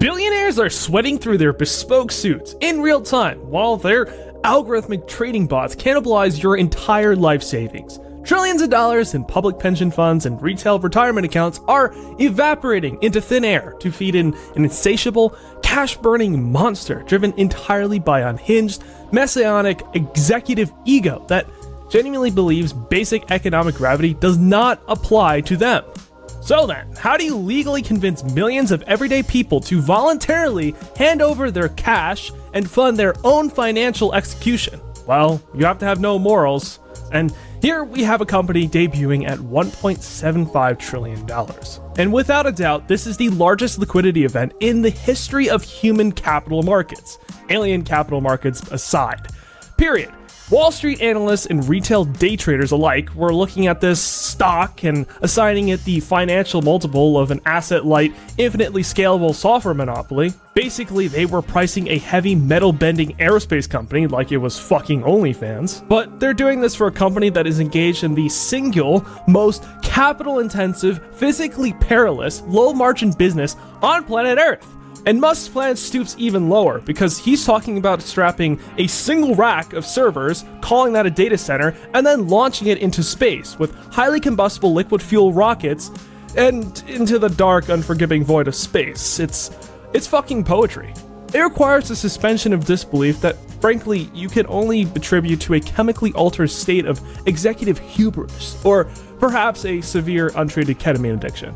Billionaires are sweating through their bespoke suits in real time while their algorithmic trading bots cannibalize your entire life savings. Trillions of dollars in public pension funds and retail retirement accounts are evaporating into thin air to feed an insatiable, cash-burning monster driven entirely by unhinged, messianic executive ego that genuinely believes basic economic gravity does not apply to them. So then, how do you legally convince millions of everyday people to voluntarily hand over their cash and fund their own financial execution? Well, you have to have no morals. And here we have a company debuting at $1.75 trillion. And without a doubt, this is the largest liquidity event in the history of human capital markets, alien capital markets aside. Period. Wall Street analysts and retail day traders alike were looking at this stock and assigning it the financial multiple of an asset-light, infinitely scalable software monopoly. Basically, they were pricing a heavy metal-bending aerospace company like it was fucking OnlyFans. But they're doing this for a company that is engaged in the single most capital-intensive, physically perilous, low-margin business on planet Earth. And Musk's plan stoops even lower, because he's talking about strapping a single rack of servers, calling that a data center, and then launching it into space with highly combustible liquid fuel rockets and into the dark, unforgiving void of space. It's fucking poetry. It requires a suspension of disbelief that, frankly, you can only attribute to a chemically altered state of executive hubris, or perhaps a severe untreated ketamine addiction.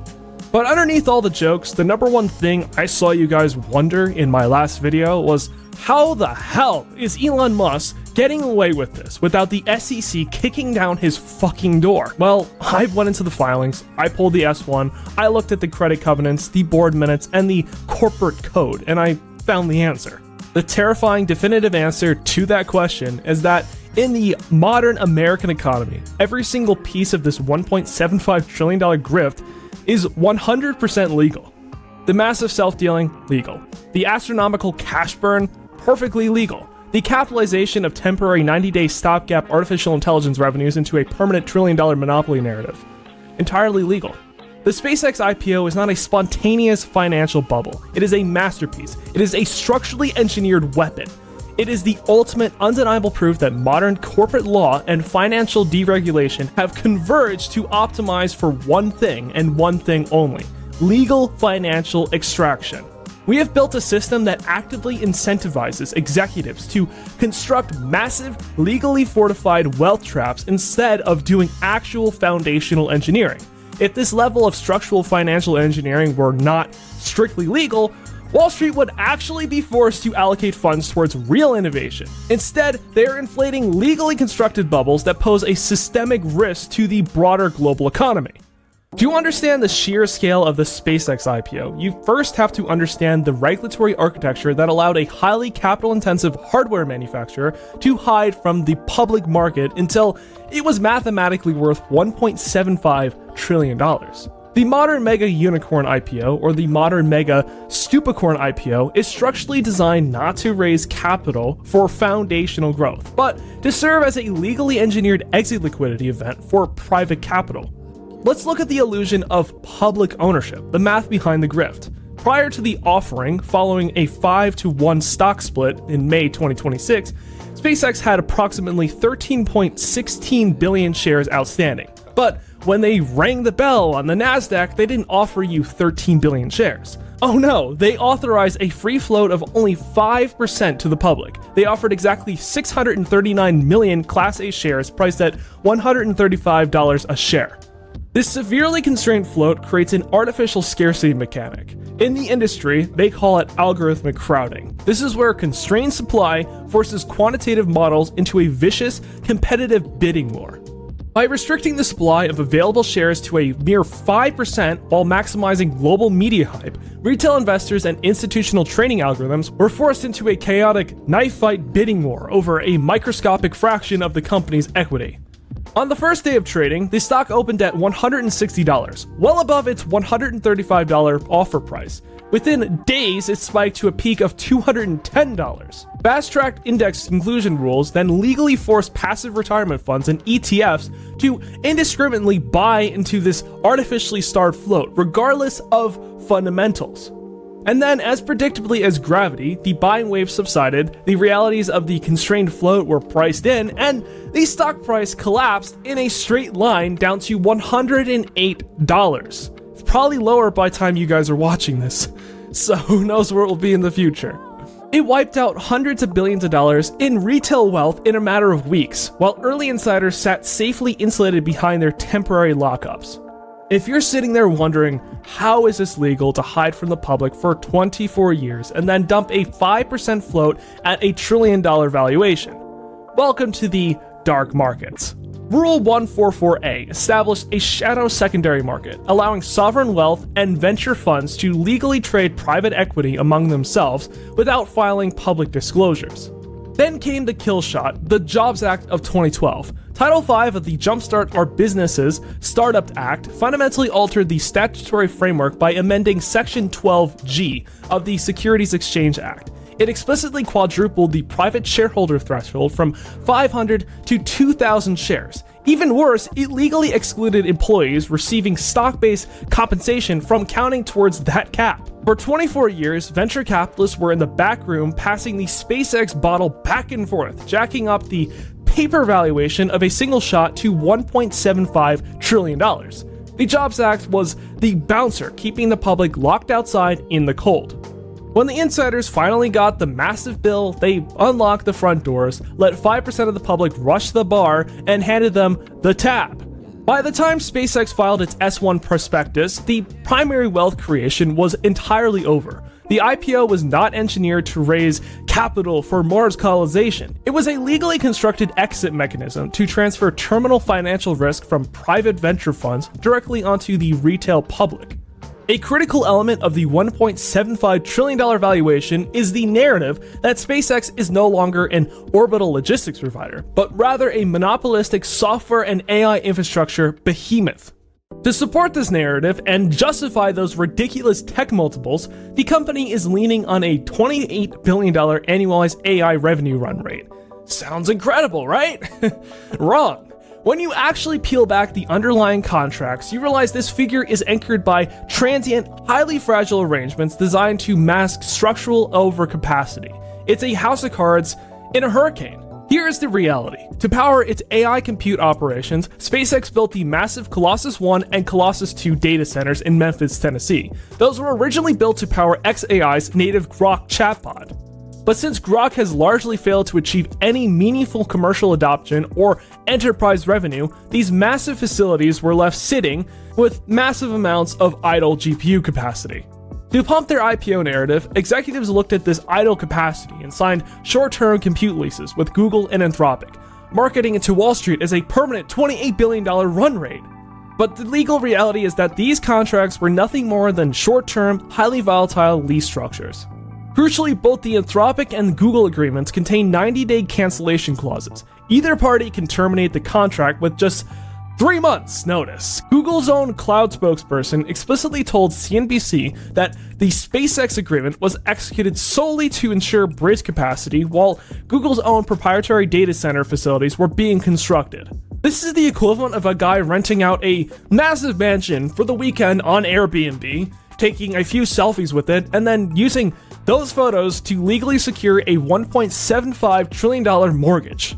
But underneath all the jokes, the number one thing I saw you guys wonder in my last video was, how the hell is Elon Musk getting away with this without the SEC kicking down his fucking door? Well, I went into the filings, I pulled the S1, I looked at the credit covenants, the board minutes, and the corporate code, and I found the answer. The terrifying definitive answer to that question is that in the modern American economy, every single piece of this $1.75 trillion grift is 100% legal. The massive self-dealing, legal. The astronomical cash burn, perfectly legal. The capitalization of temporary 90-day stopgap artificial intelligence revenues into a permanent trillion-dollar monopoly narrative, entirely legal. The SpaceX IPO is not a spontaneous financial bubble. It is a masterpiece. It is a structurally engineered weapon. It is the ultimate undeniable proof that modern corporate law and financial deregulation have converged to optimize for one thing and one thing only: legal financial extraction. We have built a system that actively incentivizes executives to construct massive, legally fortified wealth traps instead of doing actual foundational engineering. If this level of structural financial engineering were not strictly legal, Wall Street would actually be forced to allocate funds towards real innovation. Instead, they are inflating legally constructed bubbles that pose a systemic risk to the broader global economy. To understand the sheer scale of the SpaceX IPO, you first have to understand the regulatory architecture that allowed a highly capital-intensive hardware manufacturer to hide from the public market until it was mathematically worth $1.75 trillion. The modern mega unicorn IPO, or the modern mega stupicorn IPO, is structurally designed not to raise capital for foundational growth, but to serve as a legally engineered exit liquidity event for private capital. Let's look at the illusion of public ownership, the math behind the grift. Prior to the offering, following a 5-to-1 stock split in May 2026, SpaceX had approximately 13.16 billion shares outstanding. But when they rang the bell on the NASDAQ, they didn't offer you 13 billion shares. Oh no, they authorized a free float of only 5% to the public. They offered exactly 639 million Class A shares priced at $135 a share. This severely constrained float creates an artificial scarcity mechanic. In the industry, they call it algorithmic crowding. This is where constrained supply forces quantitative models into a vicious, competitive bidding war. By restricting the supply of available shares to a mere 5% while maximizing global media hype, retail investors and institutional trading algorithms were forced into a chaotic knife fight bidding war over a microscopic fraction of the company's equity. On the first day of trading, the stock opened at $160, well above its $135 offer price. Within days, it spiked to a peak of $210. Fast-tracked index inclusion rules then legally forced passive retirement funds and ETFs to indiscriminately buy into this artificially starved float, regardless of fundamentals. And then, as predictably as gravity, the buying wave subsided, the realities of the constrained float were priced in, and the stock price collapsed in a straight line down to $108. It's probably lower by the time you guys are watching this, so who knows where it will be in the future. It wiped out hundreds of billions of dollars in retail wealth in a matter of weeks, while early insiders sat safely insulated behind their temporary lockups. If you're sitting there wondering, how is this legal to hide from the public for 24 years and then dump a 5% float at $1 trillion valuation? Welcome to the dark markets. Rule 144A established a shadow secondary market, allowing sovereign wealth and venture funds to legally trade private equity among themselves without filing public disclosures. Then came the kill shot, the JOBS Act of 2012. Title V of the Jumpstart Our Businesses Startup Act fundamentally altered the statutory framework by amending Section 12G of the Securities Exchange Act. It explicitly quadrupled the private shareholder threshold from 500 to 2,000 shares. Even worse, it legally excluded employees receiving stock-based compensation from counting towards that cap. For 24 years, venture capitalists were in the back room passing the SpaceX bottle back and forth, jacking up the paper valuation of a single shot to $1.75 trillion. The JOBS Act was the bouncer, keeping the public locked outside in the cold. When the insiders finally got the massive bill, they unlocked the front doors, let 5% of the public rush the bar, and handed them the tab. By the time SpaceX filed its S1 prospectus, the primary wealth creation was entirely over. The IPO was not engineered to raise capital for Mars colonization. It was a legally constructed exit mechanism to transfer terminal financial risk from private venture funds directly onto the retail public. A critical element of the $1.75 trillion valuation is the narrative that SpaceX is no longer an orbital logistics provider, but rather a monopolistic software and AI infrastructure behemoth. To support this narrative and justify those ridiculous tech multiples, the company is leaning on a $28 billion annualized AI revenue run rate. Sounds incredible, right? Wrong. When you actually peel back the underlying contracts, you realize this figure is anchored by transient, highly fragile arrangements designed to mask structural overcapacity. It's a house of cards in a hurricane. Here is the reality. To power its AI compute operations, SpaceX built the massive Colossus 1 and Colossus 2 data centers in Memphis, Tennessee. Those were originally built to power xAI's native Grok chatbot. But since Grok has largely failed to achieve any meaningful commercial adoption or enterprise revenue, these massive facilities were left sitting with massive amounts of idle GPU capacity. To pump their IPO narrative, executives looked at this idle capacity and signed short-term compute leases with Google and Anthropic, marketing it to Wall Street as a permanent $28 billion run rate. But the legal reality is that these contracts were nothing more than short-term, highly volatile lease structures. Crucially, both the Anthropic and Google agreements contain 90-day cancellation clauses. Either party can terminate the contract with just 3 months' notice. Google's own cloud spokesperson explicitly told CNBC that the SpaceX agreement was executed solely to ensure bridge capacity while Google's own proprietary data center facilities were being constructed. This is the equivalent of a guy renting out a massive mansion for the weekend on Airbnb, taking a few selfies with it, and then using those photos to legally secure a $1.75 trillion mortgage.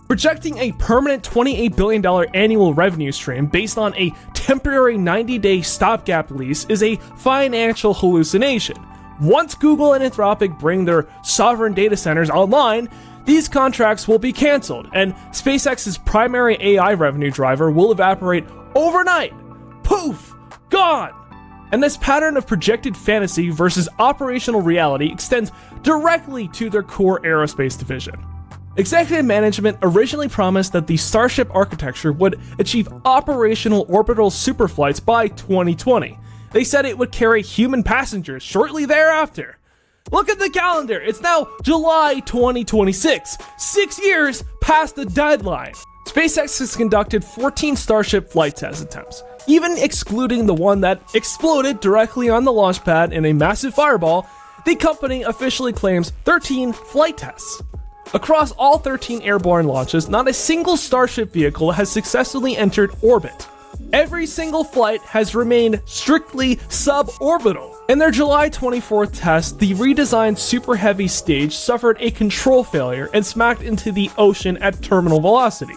Projecting a permanent $28 billion annual revenue stream based on a temporary 90-day stopgap lease is a financial hallucination. Once Google and Anthropic bring their sovereign data centers online, these contracts will be canceled, and SpaceX's primary AI revenue driver will evaporate overnight. Poof! Gone! And this pattern of projected fantasy versus operational reality extends directly to their core aerospace division. Executive management originally promised that the Starship architecture would achieve operational orbital superflights by 2020. They said it would carry human passengers shortly thereafter. Look at the calendar, it's now July 2026, 6 years past the deadline. SpaceX has conducted 14 Starship flight test attempts. Even excluding the one that exploded directly on the launch pad in a massive fireball, the company officially claims 13 flight tests. Across all 13 airborne launches, not a single Starship vehicle has successfully entered orbit. Every single flight has remained strictly suborbital. In their July 24th test, the redesigned Super Heavy stage suffered a control failure and smacked into the ocean at terminal velocity.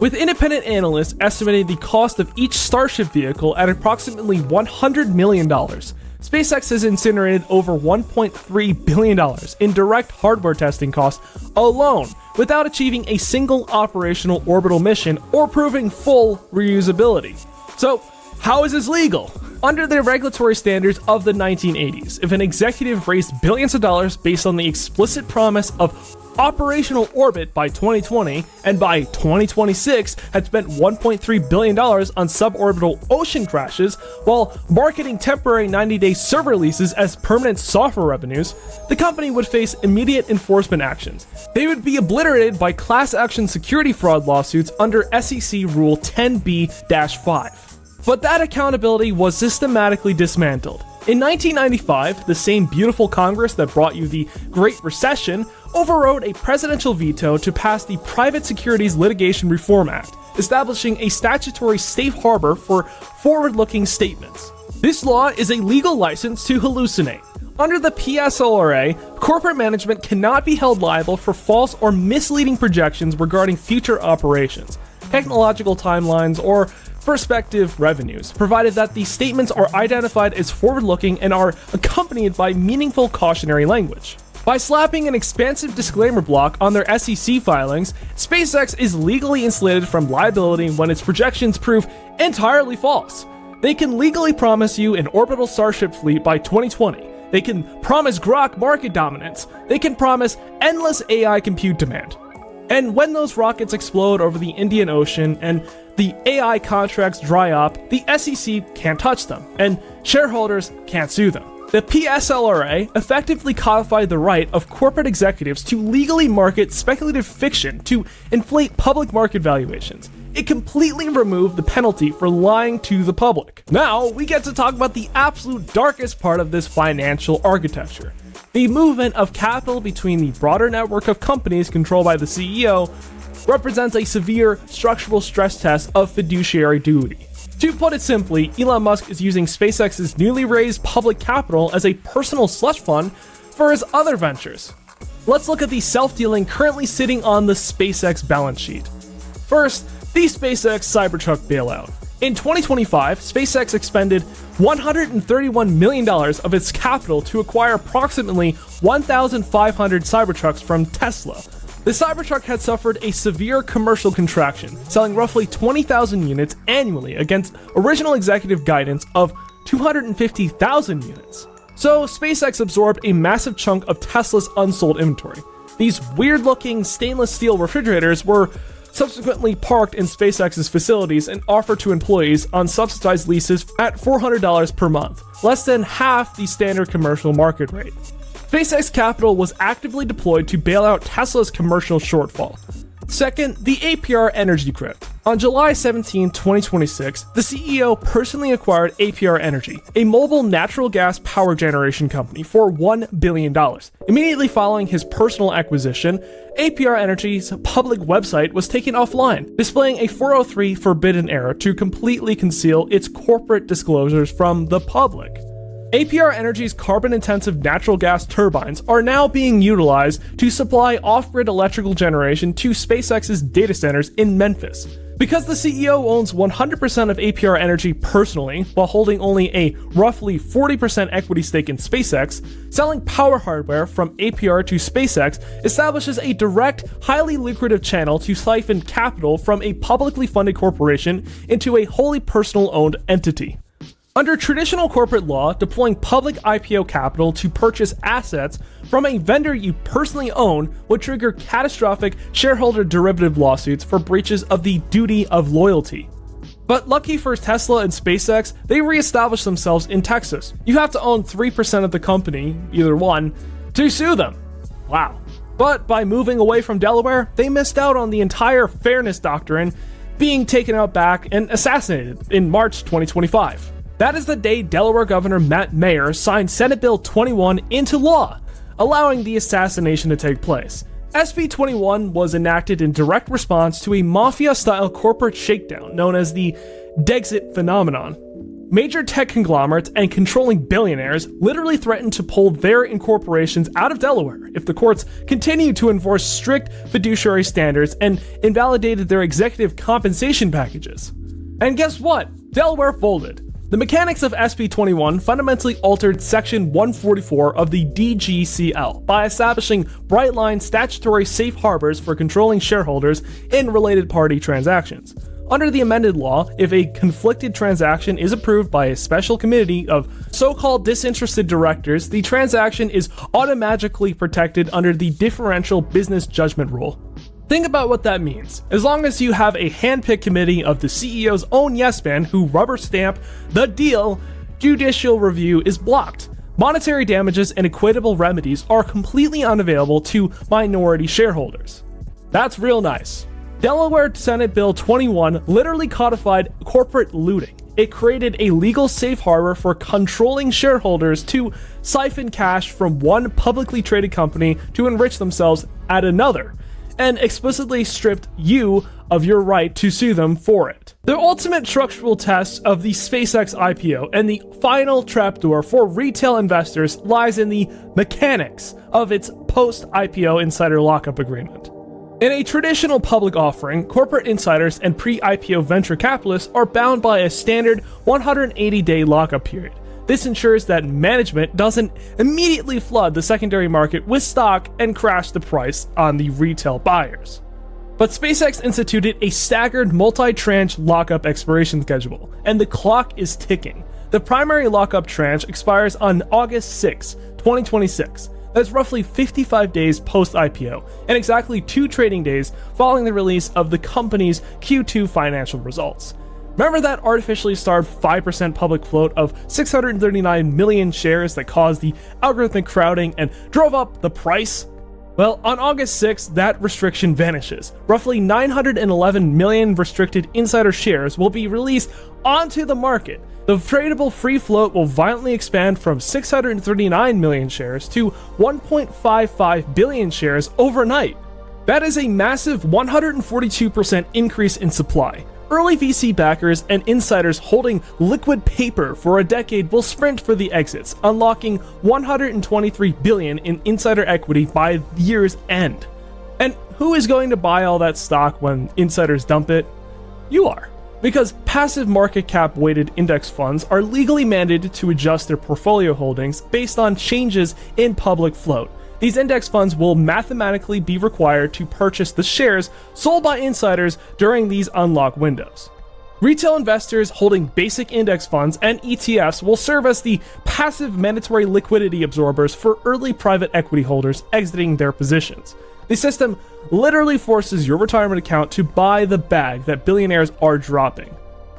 With independent analysts estimating the cost of each Starship vehicle at approximately $100 million, SpaceX has incinerated over $1.3 billion in direct hardware testing costs alone, without achieving a single operational orbital mission or proving full reusability. So, how is this legal? Under the regulatory standards of the 1980s, if an executive raised billions of dollars based on the explicit promise of operational orbit by 2020, and by 2026 had spent $1.3 billion on suborbital ocean crashes while marketing temporary 90-day server leases as permanent software revenues, the company would face immediate enforcement actions. They would be obliterated by class action security fraud lawsuits under SEC Rule 10b-5. But that accountability was systematically dismantled. In 1995, the same beautiful Congress that brought you the Great Recession overrode a presidential veto to pass the Private Securities Litigation Reform Act, establishing a statutory safe harbor for forward-looking statements. This law is a legal license to hallucinate. Under the PSLRA, corporate management cannot be held liable for false or misleading projections regarding future operations, technological timelines, or prospective revenues, provided that the statements are identified as forward-looking and are accompanied by meaningful cautionary language. By slapping an expansive disclaimer block on their SEC filings, SpaceX is legally insulated from liability when its projections prove entirely false. They can legally promise you an orbital Starship fleet by 2020. They can promise Grok market dominance. They can promise endless AI compute demand. And when those rockets explode over the Indian Ocean and the AI contracts dry up, the SEC can't touch them, and shareholders can't sue them. The PSLRA effectively codified the right of corporate executives to legally market speculative fiction to inflate public market valuations. It completely removed the penalty for lying to the public. Now, we get to talk about the absolute darkest part of this financial architecture: the movement of capital between the broader network of companies controlled by the CEO represents a severe structural stress test of fiduciary duty. To put it simply, Elon Musk is using SpaceX's newly raised public capital as a personal slush fund for his other ventures. Let's look at the self-dealing currently sitting on the SpaceX balance sheet. First, the SpaceX Cybertruck bailout. In 2025, SpaceX expended $131 million of its capital to acquire approximately 1,500 Cybertrucks from Tesla. The Cybertruck had suffered a severe commercial contraction, selling roughly 20,000 units annually against original executive guidance of 250,000 units. So SpaceX absorbed a massive chunk of Tesla's unsold inventory. These weird-looking stainless steel refrigerators were subsequently parked in SpaceX's facilities and offered to employees on subsidized leases at $400 per month, less than half the standard commercial market rate. SpaceX capital was actively deployed to bail out Tesla's commercial shortfall. Second, the APR Energy grift. On July 17, 2026, the CEO personally acquired APR Energy, a mobile natural gas power generation company, for $1 billion. Immediately following his personal acquisition, APR Energy's public website was taken offline, displaying a 403 forbidden error to completely conceal its corporate disclosures from the public. APR Energy's carbon-intensive natural gas turbines are now being utilized to supply off-grid electrical generation to SpaceX's data centers in Memphis. Because the CEO owns 100% of APR Energy personally, while holding only a roughly 40% equity stake in SpaceX, selling power hardware from APR to SpaceX establishes a direct, highly lucrative channel to siphon capital from a publicly funded corporation into a wholly personal-owned entity. Under traditional corporate law, deploying public IPO capital to purchase assets from a vendor you personally own would trigger catastrophic shareholder derivative lawsuits for breaches of the duty of loyalty. But lucky for Tesla and SpaceX, they reestablished themselves in Texas. You have to own 3% of the company, either one, to sue them. Wow. But by moving away from Delaware, they missed out on the entire fairness doctrine being taken out back and assassinated in March 2025. That is the day Delaware Governor Matt Mayer signed Senate Bill 21 into law, allowing the assassination to take place. SB 21 was enacted in direct response to a mafia-style corporate shakedown known as the Dexit phenomenon. Major tech conglomerates and controlling billionaires literally threatened to pull their incorporations out of Delaware if the courts continued to enforce strict fiduciary standards and invalidated their executive compensation packages. And guess what? Delaware folded. The mechanics of SB 21 fundamentally altered Section 144 of the DGCL by establishing bright-line statutory safe harbors for controlling shareholders in related party transactions. Under the amended law, if a conflicted transaction is approved by a special committee of so-called disinterested directors, the transaction is automatically protected under the differential business judgment rule. Think about what that means. As long as you have a hand-picked committee of the CEO's own yes man who rubber stamp the deal, judicial review is blocked. Monetary damages and equitable remedies are completely unavailable to minority shareholders. That's real nice. Delaware Senate Bill 21 literally codified corporate looting. It created a legal safe harbor for controlling shareholders to siphon cash from one publicly traded company to enrich themselves at another, and explicitly stripped you of your right to sue them for it. The ultimate structural test of the SpaceX IPO and the final trapdoor for retail investors lies in the mechanics of its post-IPO insider lockup agreement. In a traditional public offering, corporate insiders and pre-IPO venture capitalists are bound by a standard 180-day lockup period. This ensures that management doesn't immediately flood the secondary market with stock and crash the price on the retail buyers. But SpaceX instituted a staggered multi-tranche lockup expiration schedule, and the clock is ticking. The primary lockup tranche expires on August 6, 2026. That's roughly 55 days post-IPO, and exactly 2 trading days following the release of the company's Q2 financial results. Remember that artificially starved 5% public float of 639 million shares that caused the algorithmic crowding and drove up the price? Well, on August 6th, that restriction vanishes. Roughly 911 million restricted insider shares will be released onto the market. The tradable free float will violently expand from 639 million shares to 1.55 billion shares overnight. That is a massive 142% increase in supply. Early VC backers and insiders holding liquid paper for a decade will sprint for the exits, unlocking 123 billion in insider equity by year's end. And who is going to buy all that stock when insiders dump it? You are. Because passive market cap weighted index funds are legally mandated to adjust their portfolio holdings based on changes in public float. These index funds will mathematically be required to purchase the shares sold by insiders during these unlock windows. Retail investors holding basic index funds and ETFs will serve as the passive mandatory liquidity absorbers for early private equity holders exiting their positions. The system literally forces your retirement account to buy the bag that billionaires are dropping.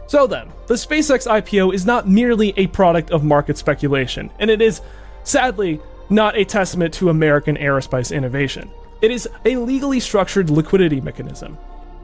So then, the SpaceX IPO is not merely a product of market speculation, and it is, sadly, not a testament to American aerospace innovation. It is a legally structured liquidity mechanism.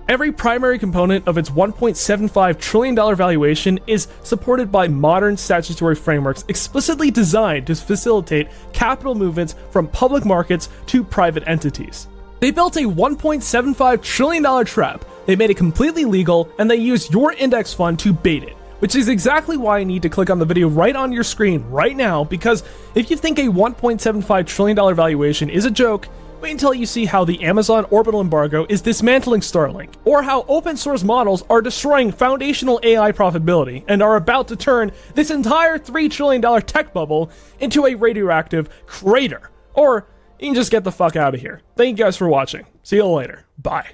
Every primary component of its $1.75 trillion valuation is supported by modern statutory frameworks explicitly designed to facilitate capital movements from public markets to private entities. They built a $1.75 trillion trap, they made it completely legal, and they used your index fund to bait it. Which is exactly why I need to click on the video right on your screen right now, because if you think a $1.75 trillion valuation is a joke, wait until you see how the Amazon Orbital embargo is dismantling Starlink, or how open source models are destroying foundational AI profitability and are about to turn this entire $3 trillion tech bubble into a radioactive crater. Or you can just get the fuck out of here. Thank you guys for watching. See you later. Bye.